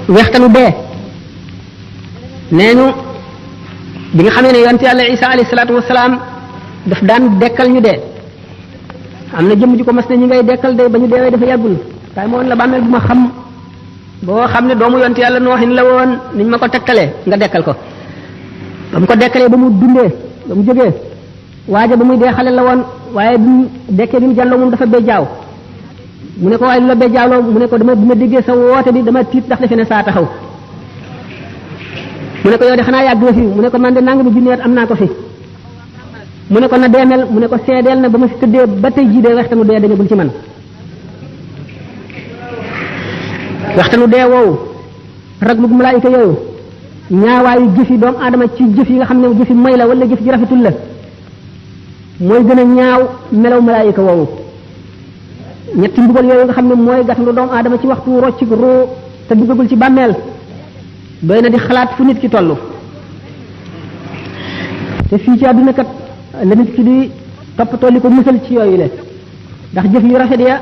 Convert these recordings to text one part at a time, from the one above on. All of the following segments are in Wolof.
wextanu dee neñu bi nga xamé né yonent yàlla Isa alayhi salatu wassalam daf daan dekkal ñu dee am na jëm ji ko mas ne ñi ngay dekkal de ba ñu deewee dafa yàggul kay mo won la bàmmeel bu ma xam boo xam ne doomu yonent yàlla nooxin la woon niñ ma ko tekkalee nga dekkal ko ba mu ko dekkalee ba mu dundee ba mu jógee waaja ba muy dee xale la woon waaye bi mu dekkee bi mu jàlloo moom dafa bejjaaw mu ne ko waaye lu la bejjaaloo mu ne ko dama bi ma déggee sa woote bi dama tiit ndax defe ne saa taxaw mu ne ko yow de xanaa yàgg nga fi mu ne ko man de nangami junneet am naa ko fi mu ne ko na deemel mu ne ko seedeel na ba ma fi tëddee ba tey jii de waxtanu dee dañagul ci man waxtanu dee woowu raglu malaayika yooyu ñaawaayu jëfi doomu aadama ci jëf yi nga xam ne jëfi moy la wala jëf ji rafetul la mooy gën a ñaaw melaw malaayika woowu ñetti mbugal yooyu nga xam ne mooy gàttandu doomu aadama ci waxtu roccik ruu te duggagul ci bàmmeel doy na di xalaat fu nit ki toll te fii ci àdduna kat la nit ki di toppatoo li ko musal ci yooyu le ndax jëf yu rafet ya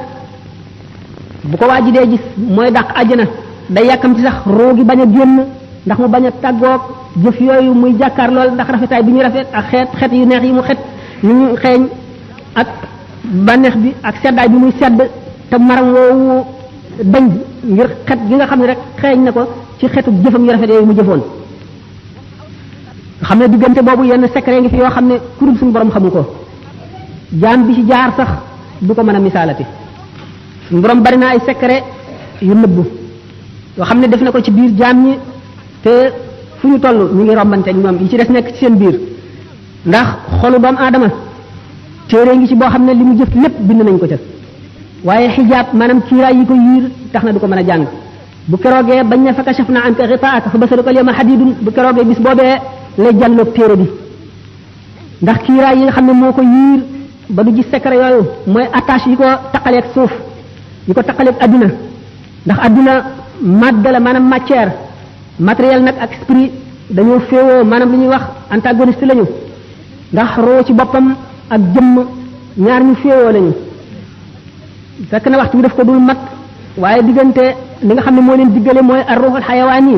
bu ko waaji dee gis mooy dàq àjjana day yàkkam ci sax ruu gi bañ a génn ndax mu bañ a tàggoog jëf yooyu muy jàkkaar lool ndax rafetaay bi ñu rafet ak xeet yu neex yi mu xet ñu xeeñ ak bànneex bi ak seddaay bi muy sedd te maram woowu dañ ngir xet gi nga xam ne rek xeeñ na ko ci xetu jëfam yu rafet yooyu mu jëfoon nga xam ne diggante boobu yenn secret ngi fi yoo xam ne kurub suñu borom xamu ko jaam bi ci jaar sax du ko mën a misaalati suñu borom bari na ay secret yu nëbbu yoo xam ne def na ko ci biir jaam ñi te fu ñu toll ñu ngi rombante ak ñoom yi ci des nekk ci seen biir ndax xolu doomu aadama téere ngi ci boo xam ne li mu jëf lépp bind nañ ko ca waaye xijaab maanaam kiiraay yi ko yiir tax na du ko mën a jàng bu keroogee bañ ne fa kashafna anka ghitaa'aka fa basaruka al-yawma hadiidun bu keroogee bis boobee lay jàlloog téere bi ndax kiiraay yi nga xam ne moo ko yiir ba du gis secret yooyu mooy attache yi ko taqaleeg suuf yi ko taqaleeg adduna ndax adduna madde la maanaam matière matériel nag ak esprit dañoo féewoo maanaam li ñuy wax antagoniste lañu ndax roo ci boppam ak jëmm ñaar ñu féewoo lañu fekk na waxtu bi daf ko dul mat waaye diggante li nga xam ne moo leen diggale mooy ar ruuxul xayawaan yi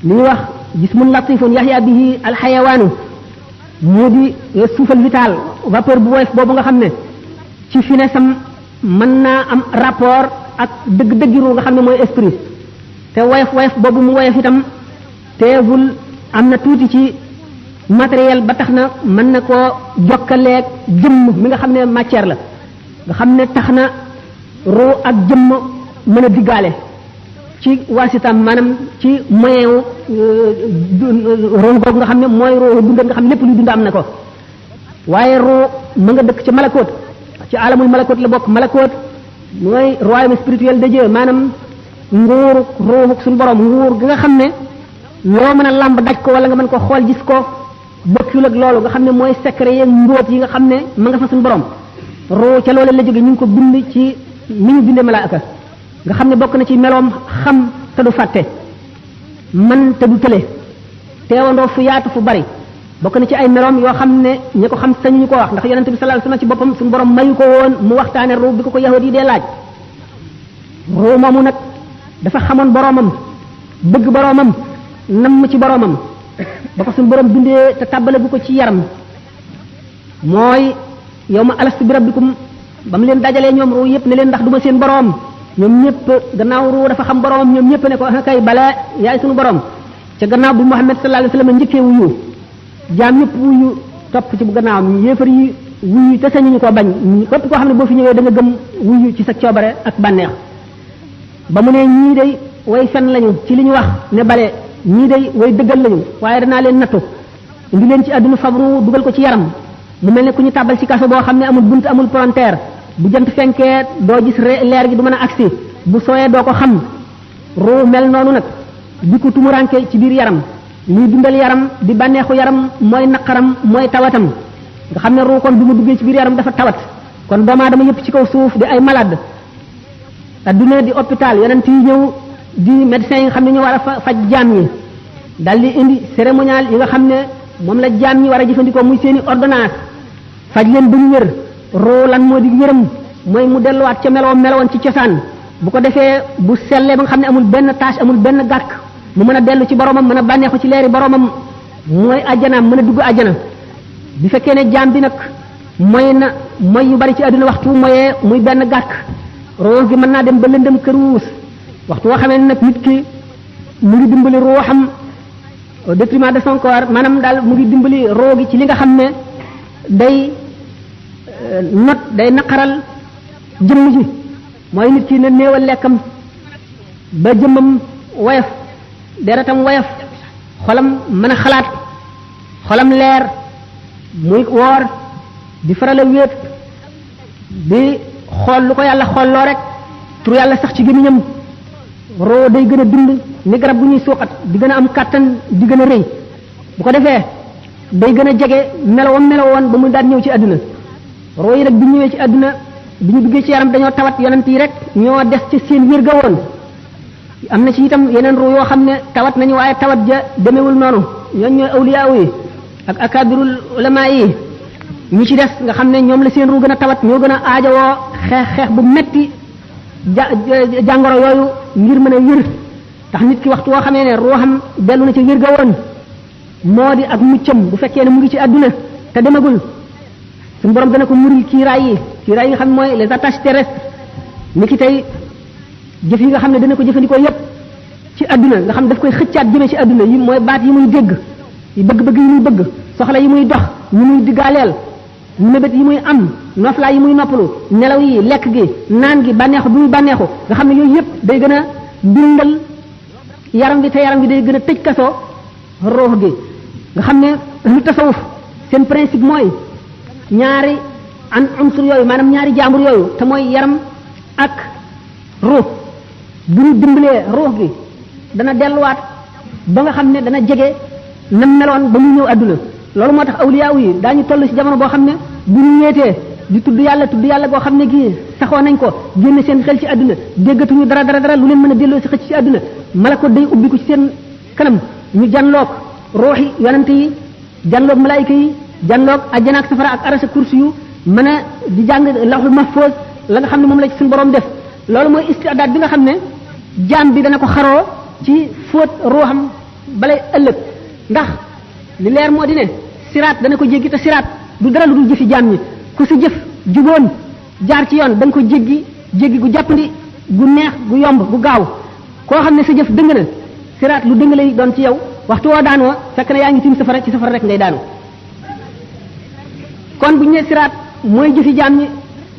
li ñuy wax jismun latifun yaxya bihi al xayawaanu moo di suufal vital vapeur bu woyof boobu nga xam ne ci finesam mën naa am rapport ak dëgg-dëggi ruu nga xam ne mooy esprit te woyof boobu mu woyof itam teewul am na tuuti ci matériel ba tax na mën na koo jokkaleeg jëmm mi nga xam ne matière la nga xam ne tax na ruu ak jëmm mën a diggaale ci waasitam maanaam ci moyen wu ruu googu nga xam ne mooy ruu dund nga xam ne lépp luy dund am na ko waaye ruu ma nga dëkk ci malakoot ci alamul malakoot la bokk malakoot mooy royaume spirituel de Dieu maanaam nguuru ruuxu suñu borom nguur gi nga xam ne loo mën a làmb daj ko wala nga mën ko xool gis ko bokkul ak loolu nga xam ne mooy secret yeeg mbóot yi nga xam ne ma nga fa suñu borom ruu ca loolu la jóge ñu ngi ko bind ci ni ñu bindee malaaka nga xam ne bokk na ci meloom xam te du fàtte man te du tële teewandoo fu yaatu fu bari bokk na ci ay meloom yoo xam ne ñi ko xam sañu ñu ko wax ndax yonente bi sallallahu alayhi wasallam ci boppam suñu borom mayu ko woon mu waxtaane ruu bi ko yahudi yi dee laaj ruu moomu nag dafa xamoon boromam bëgg boromam namm ci boromam ba ko suñu borom bindee te tàbbale bu ko ci yaram mooy yow ma alastu bi rabbikum ba mu leen dajalee ñoom ruu yëpp ne leen ndax duma seen borom ñoom ñëpp gannaaw ruu dafa xam boromam ñoom ñëpp ne ko kay bala yaay suñu borom ca gannaaw bi Muhammad sallallahu alayhi wasallam njëkkee wuyu jaam ñëpp wuyu topp ci bu gannaawam yéefar yi wuyu te sañu ñu ko bañ képp koo xam ne boo fi ñëwee da nga gëm wuyu ci sa coobare ak bànneex ba mu ne ñii day way fen lañu ci li ñu wax ne bale ñii day way dëggal lañu waaye danaa leen nattu indi leen ci àdduna fabru dugal ko ci yaram mu mel ne ku ñu tàbbal ci kaso boo xam ne amul bunt amul frontière bu jant fenkee doo gis leer gi du mën a agsi bu sooyee doo ko xam ruu mel noonu nag di ko tumuranke ci biir yaram luy dundal yaram di bànneexu yaram mooy naqaram mooy tawatam nga xam ne ruu kon bi mu duggee ci biir yaram dafa tawat kon doomu aadama yëpp ci kaw suuf di ay malade adduna di hôpital yonent yi ñëw di médecins yi nga xam ne ñu war a faj jaam ñi dal di indi cérémonial yi nga xam ne moom la jaam ñi war a jëfandikoo muy seeni ordonnance faj leen ba ñu wér ruu lan moo di wéram mooy mu delluwaat ca melowoon ci cosaan bu ko defee bu sellee ba nga xam ne amul benn tâche amul benn gàkk mu mën a dellu ci boromam mën a bànneexu ci leeri boromam mooy àjjanaam mën a dugg àjjana. bi fekkee ne jaam bi nag mooy na mooy yu bari ci àdduna waxtu mooyee muy benn gàkk roo gi mën naa dem ba lëndëm këruus waxtu woo xamee nag nit ki mu ngi dimbali ruuxam au détriment de son corps maanaam daal mu ngi dimbali roo gi ci li nga xam ne day not day naqaral jëmm ji mooy nit ki ne néewal lekkam ba jëmmam woyof deretam woyof xolam mën a xalaat xolam leer muy woor di faral a wéet di xool lu ko yàlla xoolloo rek tur yàlla sax ci gémmiñam roo day gën a dund ni garab bu ñuy suuxat di gën a am kàttan di gën a rëy bu ko defee day gën a jege melowoon ba mu daan ñëw ci àdduna roo yi nag bi ñëwee ci àdduna bi ñu duggee ci yaram dañoo tawat yonent yi rek ñoo des ci seen wér ga woon am na ci itam yeneen roo yoo xam ne tawat nañu waaye tawat ja demewul noonu ñooñ ñooy awliyaa yi ak akabirul ulama yi ñi ci des nga xam ne ñoom la seen ruu gën a tawat ñoo gën a aajowoo xeex bu metti jàngoro yooyu ngir mën a wér tax nit ki waxtu woo xamee ne ruuxam dellu na ci wér ga woon moo di ak muccam bu fekkee ne mu ngi ci àdduna te demagul suñu borom dana ko muril kiiraay yi nga xam ne mooy les attaches terrestres ni ki tey jëf yi nga xam ne dana ko jëfandikoo yépp ci àdduna nga xam daf koy xëccaat jëme ci àdduna yi mooy baat yi muy dégg yi bëgg-bëgg yi muy bëgg soxla yi muy dox yi muy diggaaleel mébét yi muy am noflaay yi muy noppalu nelaw yi lekk gi naan gi bànneexu bi muy bànneexu nga xam ne yooyu yépp day gën a dundal yaram bi te yaram bi day gën a tëj kasoo ruux gi nga xam ne lu tasawuf seen principe mooy ñaari unsur yooyu maanaam ñaari jaambur yooyu te mooy yaram ak ruux bu ñu dimbalee ruux gi dana delluwaat ba nga xam ne dana jege na meloon ba mu ñëw àdduna loolu moo tax awliyaa yi daañu toll ci jamono boo xam ne bu ñu ñeetee di tudd yàlla boo xam ne gii saxoo nañ ko génn seen xel ci àdduna déggatuñu dara lu leen mën a delloo ci xëcc ci àdduna malako day ubbi ko ci seen kanam ñu janloog ruuxi yonante yi janloog malaayika yi janloog àjjana ak safara ak arasa kursi yu mën a di jàng lawhul mahfuz la nga xam ne moom la ci suñu borom def loolu mooy istidaad bi nga xam ne jaam bi dana ko xaroo ci fóot ruuxam balay ëllëg ndax li leer moo di ne siraat dana ko jéggi te siraat du dara lu dul jëfi jaam ñi ku sa jëf juboon jaar ci yoon da nga ko jéggi gu jàppandi gu neex gu yomb gu gaaw koo xam ne sa jëf dëng na siraat lu dëng lay doon ci yow waxtu woo daanoo fekk na yaa ngi tiim safara ci safara rek ngay daanu kon bu ñu nee siraat mooy jëfi jaam ñi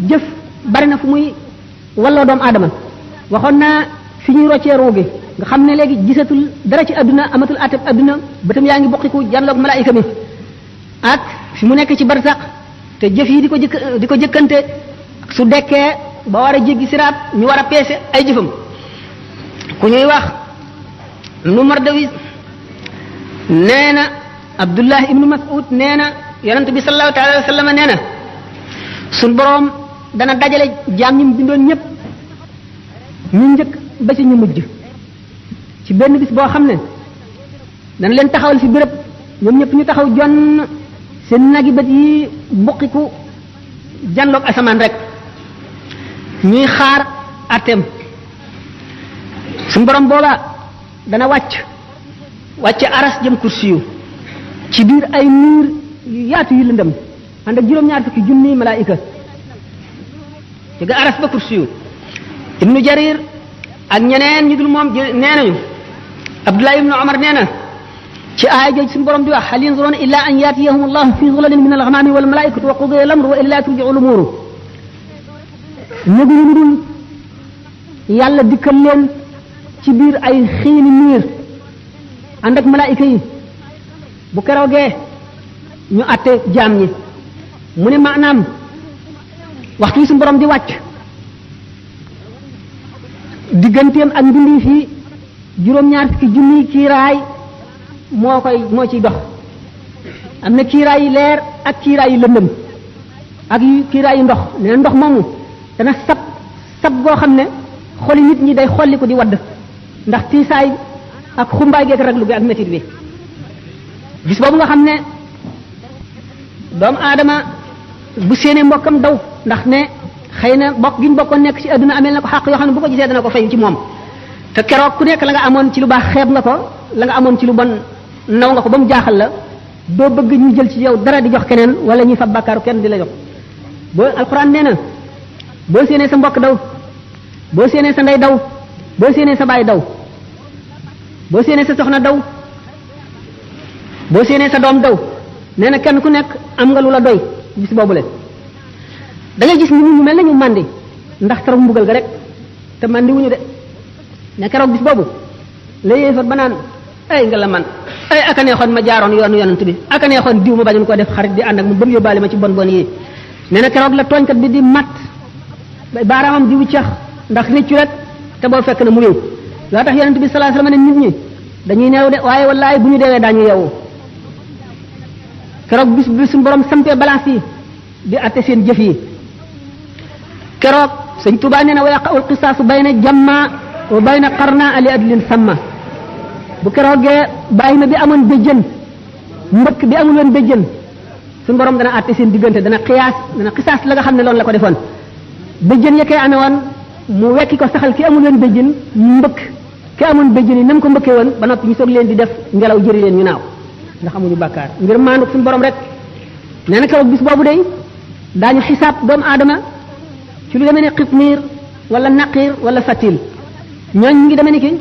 jëf bari na fu muy walloo doomu aadama waxoon naa fi ñuy roccee ruu gi nga xam ne léegi gisatul dara ci adduna amatul ateb adduna bëtam yaa ngi bokkiku janloog malaayika mi ak fi mu nekk ci barsaq te jëf yi di ko jëkkante su dekkee ba war a jéggi siraat ñu war a peese ay jëfam ku ñuy wax nu Mardawis nee na Abdullah ibnu Mas'ud nee na yonent bi sallallahu alayhi wa sallam nee na suñ boroom dana dajale jaam ñi mu bindoon ñëpp ñu njëkk ba ci ñu mujj ci benn bis boo xam ne dana leen taxawal fi béréb ñoom ñëpp ñu taxaw jonn seen nagi bët yi buqiku janloog asamaan rek ñuy xaar atem suñu borom booba dana wàcc aras jëm kursi yu ci biir ay niir yu yaatu yu lëndëm ànd ak juróom-ñaar fukki junni malaayika ci ga aras ba kursi yu ibnu jarir ak ñeneen ñu dul moom nee nañu abdullah ibnu omar nee na ci aaya jooju suñu borom di wax hal yanzuruna illa an yatiyahum allahu fi zulalin min al-ghamami wal malaikatu wa qudiya al-amru wa ila turji'u al-umur néguñu lu dul yàlla dikkal leen ci biir ay xiini miir ànd ak malaayika yi bu keroogee ñu àtte jaam ñi mu ne maanaam waxtu yi suñu borom di wàcc digganteem ak mbindi fii juróom-ñaar fukki junni kiiraay moo ciy dox am na kiiraay yi leer ak kiiraay yi lëndëm ak kiiraay yi ndox nee na ndox moomu dana sab goo xam ne xoli nit ñi day xolli ko di wadd ndax tiisaay ak xumbaay geek raglu bi ak métit bi bis boobu nga xam ne doomu aadama bu séenee mbokkam daw ndax ne xëy na bokk gi ñu bokkoon nekk ci àdduna amel na ko xàq yoo xam ne bu ko gisee dana ko fay ci moom te keroog ku nekk la nga amoon ci lu baax xeeb nga ko la nga amoon ci lu bon naw nga ko ba mu jaaxal la doo bëgg ñu jël ci yow dara di jox keneen wala ñuy fab bàkkaaru kenn di la jox boo alxuraan nee na boo séenee sa mbokk daw boo séenee sa ndey daw boo séenee sa baay daw boo séenee sa soxna daw boo séenee sa doom daw nee na kenn ku nekk am nga lu la doy bis boobule da ngay gis nit ñu mel na ñu màndi ndax keroog mbugal ga rek te màndi wuñu de ne keroog bis boobu la yéefar ba naan ay nga la man ay aka neexoon ma jaaroon yoonu yonent bi aka neexoon diw ma bañoon koo def xarit di ànd ak mu bëm yóbbaale ma ci bon bon yi nee na keroog la tooñkat bi di mat baaraamam di wuccax ndax réccu rek te boo fekk na mu réew loo tax yonent bi sallallahu alayhi wasallam ne nit ñi dañuy neew de waaye wallaay bu ñu deewee daañu yeewu keroog bis bi suñu borom sampee balance yi di atte seen jëf yi keroog sëñ Tuubaa nee na wa yaqa'ul qisaasu bayna jamma wa bayna qarna ali adlin samma bu keroogee bàyyi ma bi amoon béjjën mbëkk bi amul woon béjjën suñu borom dana atte seen diggante dana xisaas la nga xam ne loolu la ko defoon béjjën ya koy amee woon mu wekki ko saxal ki amul woon béjjën mbëkk ki amoon béjjën yi nam ko mbëkkee woon ba noppi ñu soog leen di def ngelaw jëri leen ñu naaw ndax amuñu bàkkaar ngir maandu suñu borom rek nee na keroog bis boobu day daañu xisaab doomu aadama ci lu demee ne xitmiir wala naqiir wala fatil ñooñ ñu ngi demee ni ki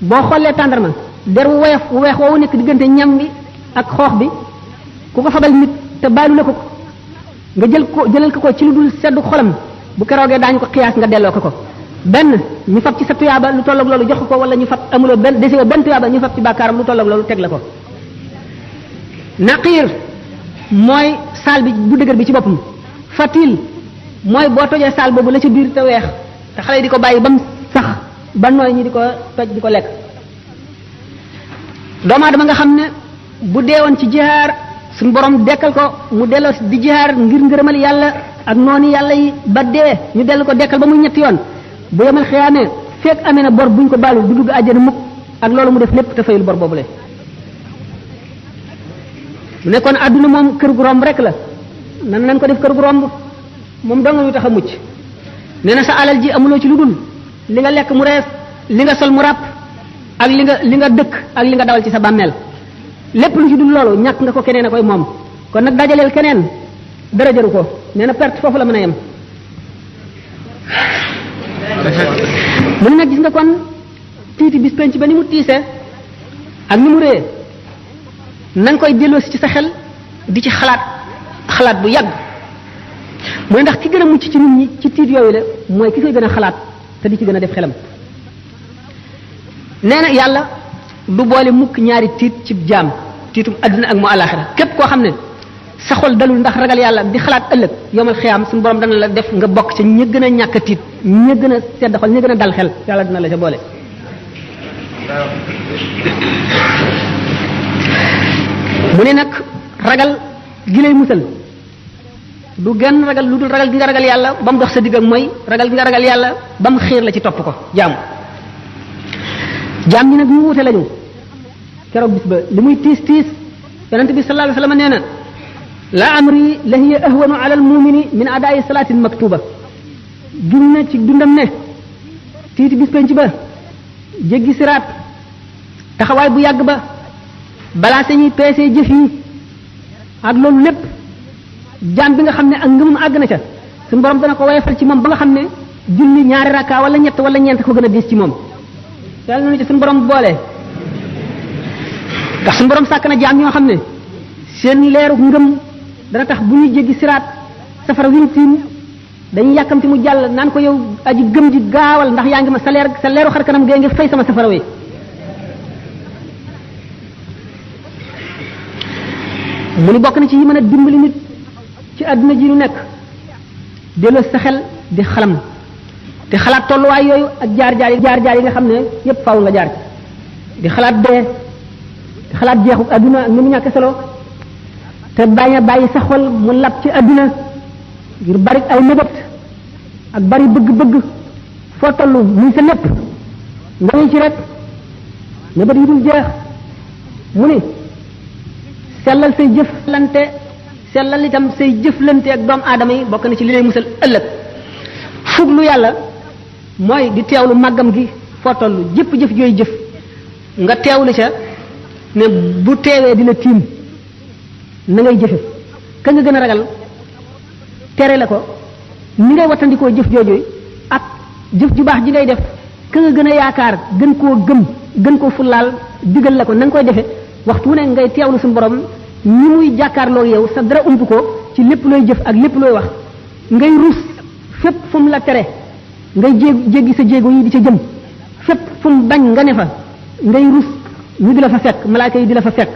boo xoolee tàndarma der wu weex woowu nekk diggante ñam bi ak xoox bi ku ko fabal nit te baalu la ko nga jëlal ko ci lu dul seddu xolam bu keroogee daañu ko xiyaas nga delloo ko benn ñu fab ci sa tuyaaba lu tolloog loolu jox ko wala ñu fab amuloo benn desewoo benn tuyaaba ñu fab ci bàkkaaram lu tolloog loolu teg la ko naqiir mooy saal bi bu dëgër bi ci boppam fatil mooy boo tojee saal boobu la ci biir te weex te xale yi di ko bàyyi ba mu sax ba nooy ñi di ko toj di ko lekk doomu aadama nga xam ne bu deewoon ci jihaar suñu borom dekkal ko mu delloo di jihaar ngir ngërëmal yàlla ak noonu yàlla yi ba dee ñu dellu ko dekkal ba muy ñetti yoon bu yemal xiyaamee fekk amee na bor buñ ko baalu du dugg àjjana mukk ak loolu mu def lépp te fayul bor boobule mu nekkoon àdduna moom kër gu romb rek la nan nañ ko def kër gu romb moom dong ñu tax a mucc nee na sa alal ji amuloo ci lu dul li nga lekk mu rees li nga sol mu ràpp ak li nga dëkk ak li nga dawal ci sa bàmmeel lépp lu ci dul loolu ñàkk nga ko keneen a koy moom kon nag dajaleel keneen dara jëru ko nee na perte foofu la mën a yem mu ne nag gis nga kon tiiti bis penc ba ni mu tiisee ak ni mu réyee na nga koy delloosi ci sa xel di ci xalaat bu yàgg mu ne ndax ki gën a mucc ci nit ñi ci tiit yooyu la mooy ki koy gën a xalaat te di ci gën a def xelam nee na yàlla du boole mukk ñaari tiit ci jaam tiitum àdduna ak mu àllaaxira képp koo xam ne sa xol dalul ndax ragal yàlla di xalaat ëllëg yomal xiyaam suñu borom dana la def nga bokk ci ña gën a ñàkk a tiit ña gën a sedd xol ña gën a dal xel yàlla dina la ca boole mu ne nag ragal gi lay musal du genn ragal lu dul ragal gi nga ragal yàlla ba mu dox sa digg ak mooy ragal gi nga ragal yàlla ba mu xiir la ci topp ko jaam ñi nag ñu wute lañu keroog bis ba li muy tiis tiis yonente bi sallallahu alayhi wasallam nee na la amri la hiya ahwanu ala al mumini min adaa'i salaatin maktuba gin na ci dundam ne tiiti bis penc ba jéggi siraat taxawaay bu yàgg ba balaa sañuy peesee jëf yi ak loolu lépp jaam bi nga xam ne ak ngëmum àgg na ca suñu borom dana ko woyofal ci moom ba nga xam ne julli ñaari rakka wala ñett wala ñeent ko gën a diis ci moom yàlla nañu ci suñu borom boole ndax suñu borom sàkk na jaam ñoo xam ne seen leeru ngëm dana tax bu ñu jéggi siraat safara wiñ tiim dañuy yàkkamti mu jàll naan ko yow aji gëm ji gaawal ndax yaa ngi ma sa leeru xar kanam gee ngi fay sama safara wi mu ni bokk na ci yi mën a dimbali nit ci àdduna ji lu nekk delloo sa xel di xalam di xalaat tolluwaay yooyu ak jaar-jaar yi nga xam ne yépp faaw nga jaar ci di xalaat dee di xalaat jeexu àdduna ak ni mu ñàkk solo te bañ a bàyyi sa xol mu lab ci àdduna ngir bari ay mébét ak bari bëgg-bëgg foo toll muy sa lépp nga ci rek mébét yi dul jeex mu ni sellal say jëflante ak doomu aadama yi bokk na ci li lay musal ëllëg fuglu yàlla mooy di teewlu màggam gi foo toll jëpp jëf jooy jëf nga teewlu ca ne bu teewee dina tiim na ngay jëfe ka nga gën a ragal tere la ko ni ngay wattandikoo jëf jooju ak jëf ju baax ji ngay def ka nga gën a yaakaar gën koo gëm gën koo fullaal digal la ko na nga koy defe waxtu wu ne ngay teewlu suñu borom ñi muy jàkkaarloo yow sa dara ump ko ci lépp looy jëf ak lépp looy wax ngay rus fépp fu mu la tere ngay jéggi sa jéego yi di ca jëm fépp fu mu bañ nga ne fa ngay rus ñu di la fa fekk malaaka yi di la fa fekk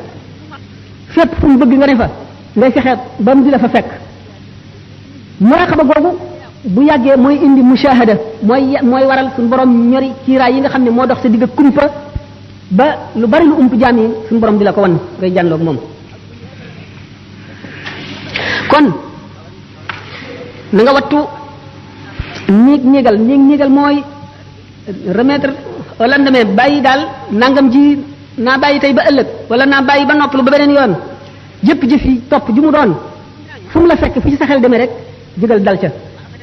fépp fu mu bëgg nga ne fa ngay fexe ba mu di la fa fekk muraqaba googu bu yàggee mooy indi mushahada mooy waral suñu borom ñori kiiraay yi nga xam ne moo dox sa digg kumpa ba lu bari lu ump jaam yi suñu borom di la ko wan ngay jànloog moom kon na nga wattu ñiigal mooy remettre au lendemain bàyyi daal nangam ji naa bàyyi tey ba ëllëg wala naa bàyyi ba noppalu ba beneen yoon jëf yi topp ju mu doon fu mu la fekk fu ci sa xel demee rek jógal dal ca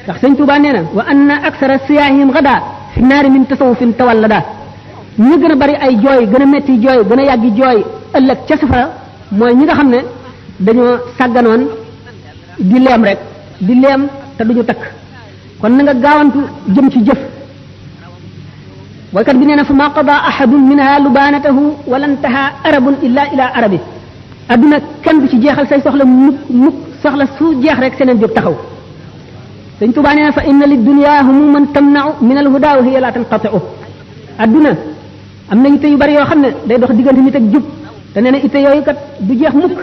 ndax sëñ Tuubaa nee na wa anna aksara siyaahim gada fi naari min tasawufin tawallada ñi gën a bari ay jooy gën a metti jooy gën a yàggi jooy ëllëg ca safara mooy ñi nga xam ne dañoo sàgganoon di leem rek di leem te duñu takk kon na nga gaawantu jëm ci jëf waykat bi nee na fa ma qada ahadun minha lubanatahu wala ntaha arabun illa ila arabi adduna kenn du ci jeexal say soxla mukk soxla su jeex rek seneen jóg taxaw sëñ Tuubaa nee na fa inna lid dunya humuman tamna'u min al huda wa hiya la tanqati'u adduna am na itte yu bari yoo xam ne day dox diggante nit ak jub te nee na itte yooyu kat du jeex mukk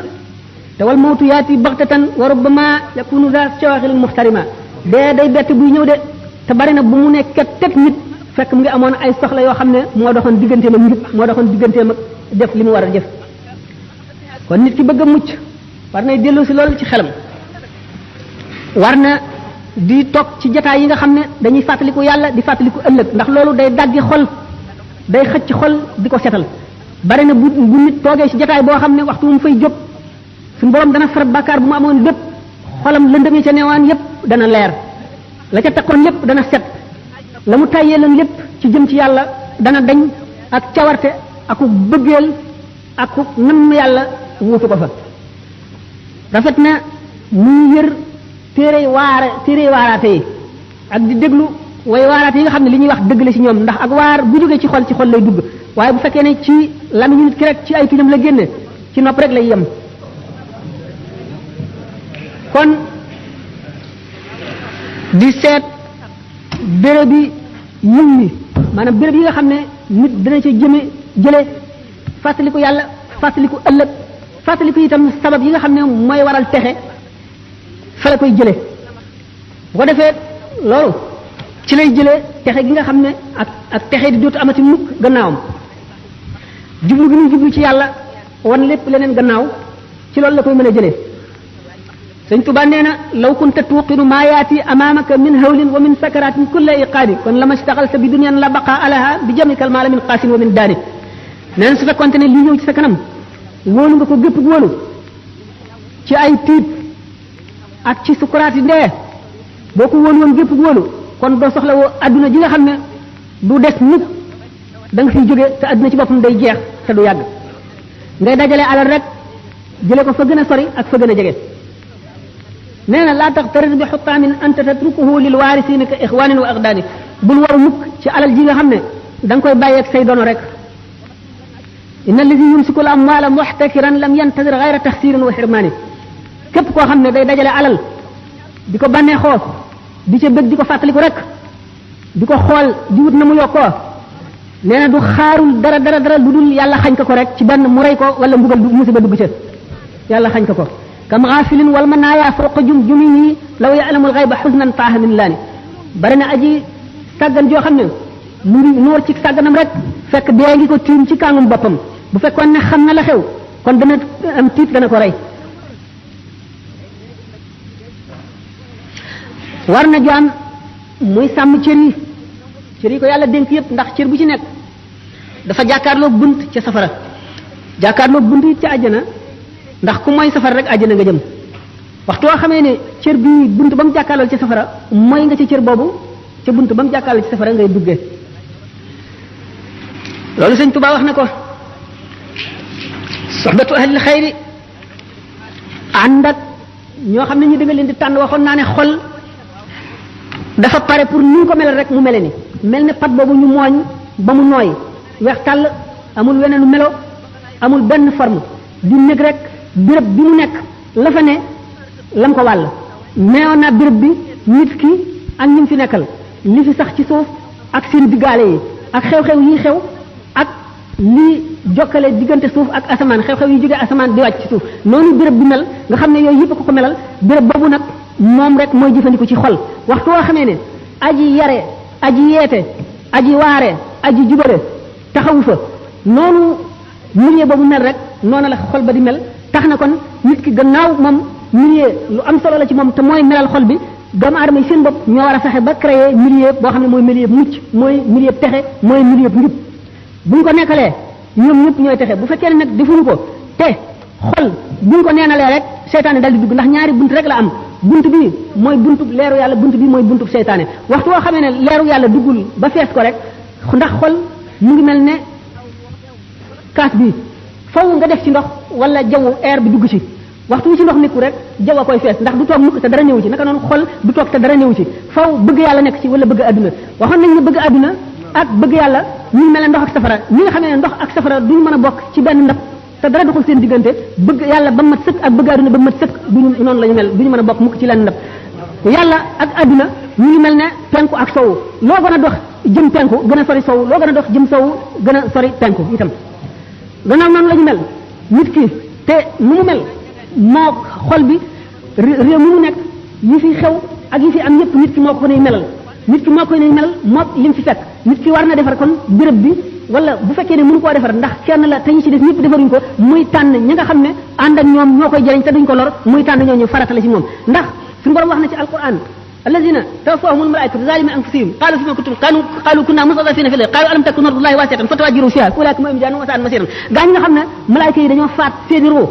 te wal mawtu yaati baxtatan wa rubbama yakunu za shawaghil muhtarima dee day bett buy ñëw de te bari na bu mu nekk teg nit fekk mu ngi amoon ay soxla yoo xam ne moo doxoon digganteem ak njub moo doxoon digganteem ak def li mu war a def kon nit ki bëgg a mucc war nay dellu si loolu ci xelam war na di toog ci jataay yi nga xam ne dañuy fàttaliku yàlla di fàttaliku ëllëg ndax loolu day daggi xol day xëcc xol di ko setal bari na bu nit toogee ci jataay boo xam ne waxtu mu fay jóg suñu borom dana far bàkkaar bu mu amoon lépp xolam lëndëm yi ca neewaan yépp dana leer la ca takkoon lépp dana set la mu tàyyee lan lépp ci jëm ci yàlla dana dañ ak cawarte aku bëggeel aku namm yàlla wuutu ko fa rafet na muy yër téere waaraate yi ak di déglu way waaraate yi nga xam ne li ñuy wax dëgg la ci ñoom ndax ak waar bu jógee ci xol lay dugg waaye bu fekkee ne ci lamiñu nit ki rek ci ay tuñam la génne ci nopp rek lay yem kon di seet béréb yi yiw mi maanaam béréb yi nga xam ne nit dana ca jële fàttaliku yàlla fàttaliku ëllëg fàttaliku itam sabab yi nga xam ne mooy waral texe fa la koy jële bu ko defee loolu ci lay jële texe gi nga xam ne ak texe di dootu amati mukk gannaawam jublu gi muy jublu ci yàlla wan lépp leneen gannaaw ci loolu la koy mën a jëlee sëñ Tuba nee na law kunta tuqinu maa yaati amaamaka min hawlin wa min sakaratin kulla iqaadi kon lama staxalta bi dunyan la baqa alaha bi jamikal maala min qaasin wa min daani nee na su fekkonte ne li ñëw ci sa kanam wóolu nga ko gépp wóolu ci ay tiit ak ci sukuraati ndee boo ko wóolu woon gépp wóolu kon doo soxla woo adduna ji nga xam ne du des nit da nga fiy jóge te adduna ci boppam day jeex te du yàgg ngay dajale alal rek jële ko fa gën a sori ak fa gën a jege nee na laa taxtarid bi xutaamin anta tatrukuhu lil waarisiina ka ixwaanin wa aqdaani bul waru mukk ci alal ji nga xam ne da nga koy bàyyeeg say dono rek inna allazi yumsiku al amwaala muxtakiran lam yantadir gayra taxsirin wa xirmaani képp koo xam ne day dajale alal di ko bànnee xoos di ca bëgg di ko fàttaliku rek di ko xool di wut na mu yokkoo nee na du xaarul dara lu dul yàlla xañ ko rek ci benn mu rey ko wala mbugal musiba dugg ca yàlla xañ ko kam xaafilin wal manaaya fawqa jumjumihi law ya'lamul ghayba huznan taaha min laani bari na aji sàggan joo xam ne mu ngi noor ci sàgganam rek fekk dee ngi ko tiim ci kàngum boppam bu fekkoon ne xam na la xew kon dana am tiit dana ko rey war na jaam muy sàmm cër yi ko yàlla dénk yëpp ndax cër bu ci nekk dafa jàkkaarloo bunt ca safara jàkkaarloo bunt it ca àjjana ndax ku mooy safara rek àjjana nga jëm waxtu woo xamee ne cër bi bunt ba mu jàkkaarloo ca safara mooy nga ca cër boobu ca bunt ba mu jàkkaarloo ci safara ngay duggee loolu sëñ Tuubaa wax na ko soxbatu ahlil xayri ànd ak ñoo xam ne ñu da nga leen di tànn waxoon naa ne xol dafa pare pour ni ko melal rek mu mele ni mel ne pat boobu ñu mooñ ba mu nooy weex tàll amul weneenu melo amul benn forme di nekk rek béréb bi mu nekk la fa ne lam ko wàll neewoon naa béréb bi nit ki ak ñi mu fi nekkal li fi sax ci suuf ak seen diggaale yi ak xew-xew yi xew ak li jokkale diggante suuf ak asamaan xew-xew yi jógee asamaan di wàcc ci suuf noonu béréb bi mel nga xam ne yooyu yëpp ko melal béréb boobu nag moom rek mooy jëfandiku ci xol waxtu woo xamee ne aji yare aji yeete aji waare aji jubale taxawu fa noonu milieu boobu mel rek noonu la xol ba di mel tax na kon nit ki gannaaw moom milieu lu am solo la ci moom te mooy melal xol bi doomu aadama yi seen bopp ñoo war a fexe ba créer milieu boo xam ne mooy milieu mucc mooy milieu texe mooy milieu njub buñ ko nekkalee ñoom ñëpp ñooy texe bu fekkee ne nag defuñu ko te xol buñ ko neenalee rek seytaane dal di dugg ndax ñaari bunt rek la am bunt bi mooy buntu leeru yàlla bunt bi mooy buntu seytaane waxtu woo xamee ne leeru yàlla duggul ba fees ko rek ndax xol mu ngi mel ne kaas bi faw nga def ci ndox wala jaww air bi dugg ci waxtu wi ci ndox nekku rek jaww a koy fees ndax du toog mukk te dara ñëw ci naka noonu xol du toog te dara ñëw ci faw bëgg yàlla nekk ci wala bëgg adduna waxoon nañ ne bëgg adduna ak bëgg yàlla ñu mel ne ndox ak safara ñi nga xamee ne ndox ak safara duñu mën a bokk ci benn ndab te dara doxul seen diggante bëgg yàlla ba mat sëkk ak bëgg adduna ba mat sëkk duñu noonu la ñu mel duñu mën a bokk mukk ci lenn ndab yàlla ak adduna ñu ngi mel ne penku ak sowu loo gën a dox jëm penku gën a sori sowu loo gën a dox jëm sowu gën a sori penku itam gannaaw noonu la ñu mel nit ki te nu mu mel moo xol bi réew mi mu nekk yi fi xew ak yi fi am yépp nit ki moo ko nay melal nit ki moo koy nay melal moo lim fi fekk nit ki war na defar kon béréb bi wala bu fekkee ne mënu koo defar ndax kenn la te ñu ci def ñëpp defaruñ ko muy tànn ñi nga xam ne ànd ak ñoom ñoo koy jëriñ te duñ ko lor muy tànn ñooñu farata la ci moom ndax suñu borom wax na ci alquran alladina tawaffahumul malaikatu zalimi anfusihim qalu fima kuntum qalu kunna mustadafina fil ardi qalu alam takun ardullahi wasi'atan fatahajjaru fiha ulaika hum jahannam wa sa'at masiran gaañ nga xam ne malaayika yi dañoo faat seeni roo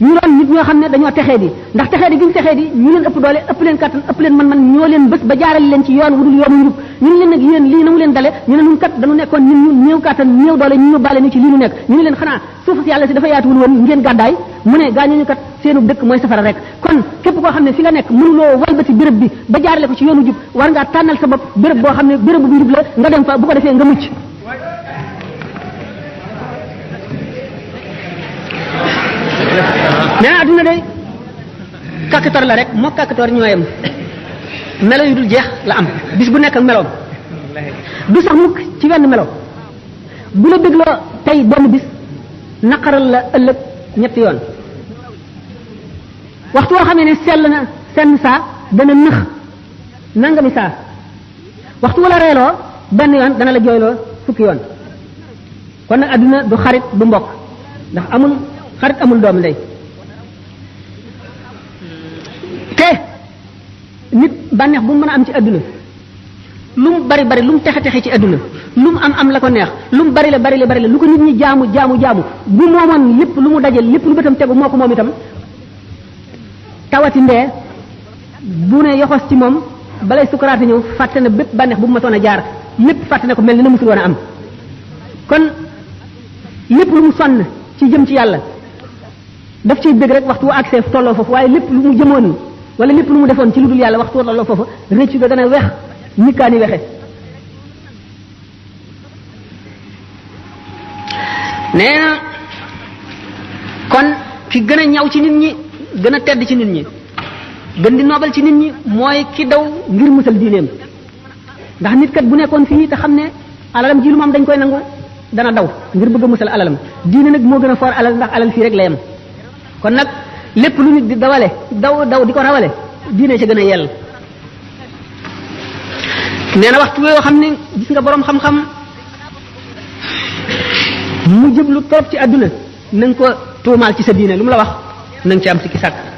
ñu doon nit ñoo xam ne dañoo texee di ndax texee di gi ñu texee di ñu leen ëpp doole ëpp leen kattan ëpp leen man ñoo leen bés ba jaarale leen ci yoon wudul yoonu njub ñu ne leen nag yéen lii na mu leen dale ñu ne ñun kat dañu nekkoon nit ñu néew kattan néew doole ñu bàle ñu ci lii ñu nekk ñu ne leen xanaa suuf si yàlla si dafa yaatuwul woon ngeen gàddaay mu ne gaañooñu kat seenu dëkk mooy safara rek kon képp koo xam ne fi nga nekk mënuloo walbati béréb bi ba jaarale ko ci yoonu jub war ngaa tànnal sa bopp béréb boo xam ne béréb bu njub la nga dem fa bu ko defee nga mucc nee na adduna day kàkkator la rek moo kàkkator ñooyam melo yu dul jeex la am bis bu nekk ak meloom du sax mukk ci wenn melo bu la dégloo tey benn bis naqaral la ëllëg ñetti yoon waxtu woo xamee ne sell na senn saa dana nëx nangami saa waxtu wala reeloo benn yoon dana la jooyloo fukki yoon kon nag adduna du xarit du mbokk ndax amul xarit amul doomu ndey te nit bànneex bu mu mën a am ci adduna lu mu bari bari lu mu texe texe ci adduna lu mu am la ko neex lu mu bari la lu ko nit ñi jaamu bu moomoon lépp lu mu dajal lépp lu bëtam tegu moo ko moom itam tawati ndee bu ne yoxos ci moom balay sukaraate ñëw fàtte na bépp bànneex bu mu masoon a jaar lépp fàtte na ko mel ni na musul woon a am kon lépp lu mu sonn ci jëm ci yàlla daf ciy bëgg rek waxtu wu accès tolloo foofu waaye lépp lu mu jëmoon wala lépp lu mu defoon ci lu dul yàlla waxtu wu tolloo foofu rëccu ga dana wex nikkaani wexe nee na kon ki gën a ñaw ci nit ñi gën a tedd ci nit ñi gën di noobal ci nit ñi mooy ki daw ngir musal diineem ndax nit kat bu nekkoon fii te xam ne alalam ji lu mu am dañ koy nangu dana daw ngir bëgg a musal alalam diine nag moo gën a foor alal ndax alal fii rek la yem kon nag lépp lu nit di dawale daw di ko rawale diine ci gën a yell nee na waxtu yoo xam ne gis nga boroom xam-xam mu jëblu trop ci àdduna na nga ko tuumaal ci sa diine lu mu la wax na nga ci am sikki sàkk